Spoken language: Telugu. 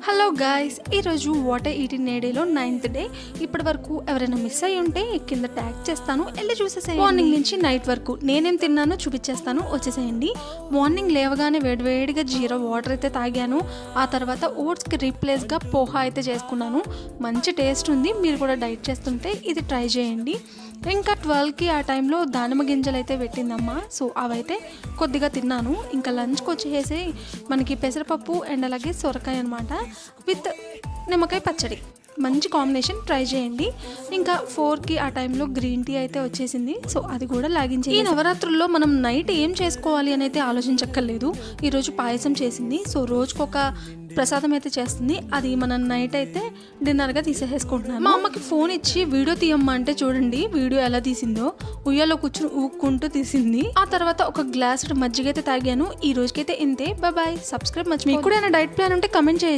హలో గాయ్స్, ఈరోజు వాటర్ ఈటింగ్ డేలో 9th డే. ఇప్పటి వరకు ఎవరైనా మిస్ అయ్యి ఉంటే కింద ట్యాగ్ చేస్తాను, వెళ్ళి చూసేసేయండి. మార్నింగ్ నుంచి నైట్ వరకు నేనేం తిన్నానో చూపించేస్తాను, వచ్చేసేయండి. మార్నింగ్ లేవగానే వేడివేడిగా జీరా వాటర్ అయితే తాగాను. ఆ తర్వాత ఓట్స్కి రీప్లేస్గా పోహా అయితే చేసుకున్నాను. మంచి టేస్ట్ ఉంది. మీరు కూడా డైట్ చేస్తుంటే ఇది ట్రై చేయండి. ఇంకా 12కి ఆ టైంలో దానిమ్మ గింజలు అయితే పెట్టిందమ్మా, సో అవైతే కొద్దిగా తిన్నాను. ఇంకా లంచ్కి వచ్చేసి మనకి పెసరపప్పు అండ్ అలాగే సొరకాయ అనమాట విత్ నిమ్మకాయ పచ్చడి. మంచి కాంబినేషన్, ట్రై చేయండి. ఇంకా 4కి ఆ టైంలో గ్రీన్ టీ అయితే వచ్చేసింది, సో అది కూడా లాగించి. ఈ నవరాత్రుల్లో మనం నైట్ ఏం చేసుకోవాలి అని అయితే ఆలోచించక్కర్లేదు. ఈరోజు పాయసం చేసింది, సో రోజుకొక ప్రసాదం అయితే చేస్తుంది. అది మనం నైట్ అయితే డిన్నర్గా తీసేసుకుంటున్నాను. మా అమ్మకి ఫోన్ ఇచ్చి వీడియో తీయమ్మా అంటే చూడండి వీడియో ఎలా తీసిందో. ఉయ్యాలో కూర్చుని ఊక్కుంటూ తీసింది. ఆ తర్వాత ఒక గ్లాస్ మజ్జిగ అయితే తాగాను. ఈ రోజుకైతే ఇంతే. బాయ్. సబ్స్క్రైబ్ మర్చిపోయి. మీకు కూడా ఏమైనా డైట్ ప్లాన్ ఉంటే కమెంట్ చేయొచ్చు.